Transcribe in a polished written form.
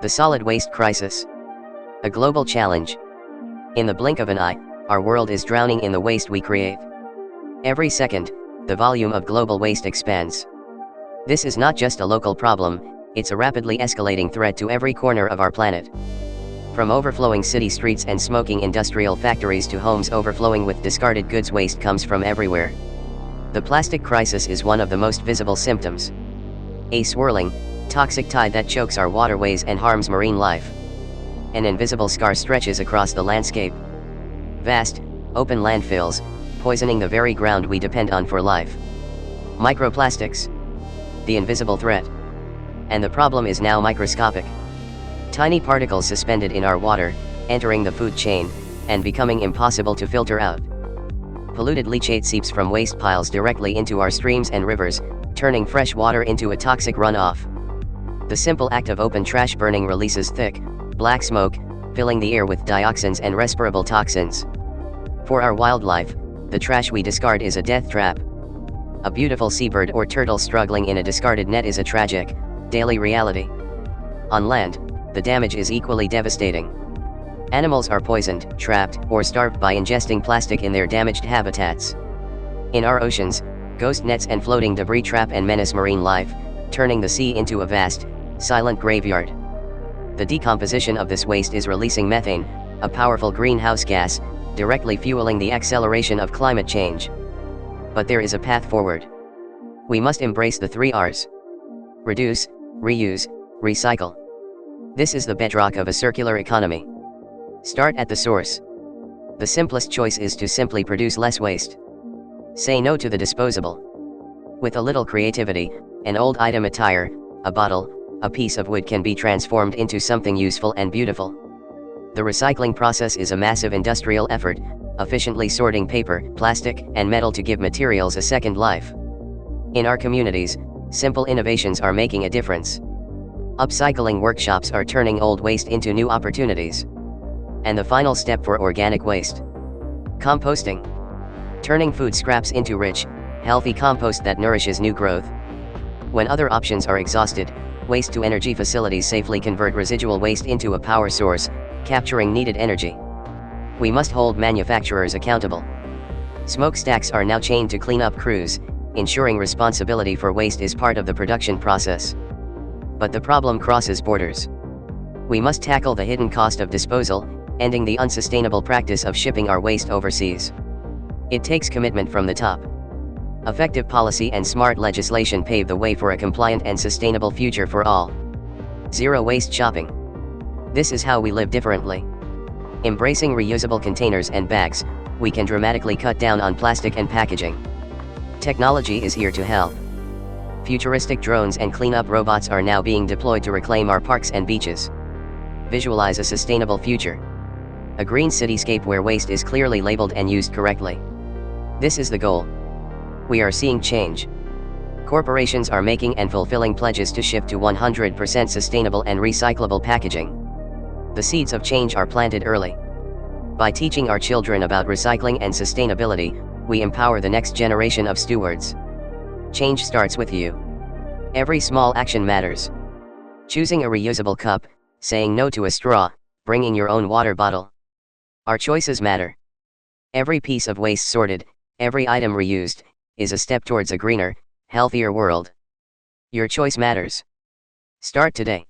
The solid waste crisis. A global challenge. In the blink of an eye, our world is drowning in the waste we create. Every second, the volume of global waste expands. This is not just a local problem, it's a rapidly escalating threat to every corner of our planet. From overflowing city streets and smoking industrial factories to homes overflowing with discarded goods, waste comes from everywhere. The plastic crisis is one of the most visible symptoms. A swirling, toxic tide that chokes our waterways and harms marine life. An invisible scar stretches across the landscape. Vast, open landfills, poisoning the very ground we depend on for life. Microplastics. The invisible threat. And the problem is now microscopic. Tiny particles suspended in our water, entering the food chain, and becoming impossible to filter out. Polluted leachate seeps from waste piles directly into our streams and rivers, turning fresh water into a toxic runoff. The simple act of open trash burning releases thick, black smoke, filling the air with dioxins and respirable toxins. For our wildlife, the trash we discard is a death trap. A beautiful seabird or turtle struggling in a discarded net is a tragic, daily reality. On land, the damage is equally devastating. Animals are poisoned, trapped, or starved by ingesting plastic in their damaged habitats. In our oceans, ghost nets and floating debris trap and menace marine life, turning the sea into a vast, silent graveyard. The decomposition of this waste is releasing methane, a powerful greenhouse gas, directly fueling the acceleration of climate change. But there is a path forward. We must embrace the 3 R's. Reduce, reuse, recycle. This is the bedrock of a circular economy. Start at the source. The simplest choice is to simply produce less waste. Say no to the disposable. With a little creativity, an old item, a tire, a bottle, a piece of wood can be transformed into something useful and beautiful. The recycling process is a massive industrial effort, efficiently sorting paper, plastic, and metal to give materials a second life. In our communities, simple innovations are making a difference. Upcycling workshops are turning old waste into new opportunities. And the final step for organic waste: composting. Turning food scraps into rich, healthy compost that nourishes new growth. When other options are exhausted, waste-to-energy facilities safely convert residual waste into a power source, capturing needed energy. We must hold manufacturers accountable. Smokestacks are now chained to cleanup crews, ensuring responsibility for waste is part of the production process. But the problem crosses borders. We must tackle the hidden cost of disposal, ending the unsustainable practice of shipping our waste overseas. It takes commitment from the top. Effective policy and smart legislation pave the way for a compliant and sustainable future for all. Zero waste shopping. This is how we live differently. Embracing reusable containers and bags, we can dramatically cut down on plastic and packaging. Technology is here to help. Futuristic drones and cleanup robots are now being deployed to reclaim our parks and beaches. Visualize a sustainable future. A green cityscape where waste is clearly labeled and used correctly. This is the goal. We are seeing change. Corporations are making and fulfilling pledges to shift to 100% sustainable and recyclable packaging. The seeds of change are planted early. By teaching our children about recycling and sustainability, we empower the next generation of stewards. Change starts with you. Every small action matters. Choosing a reusable cup, saying no to a straw, bringing your own water bottle. Our choices matter. Every piece of waste sorted, every item reused, is a step towards a greener, healthier world. Your choice matters. Start today.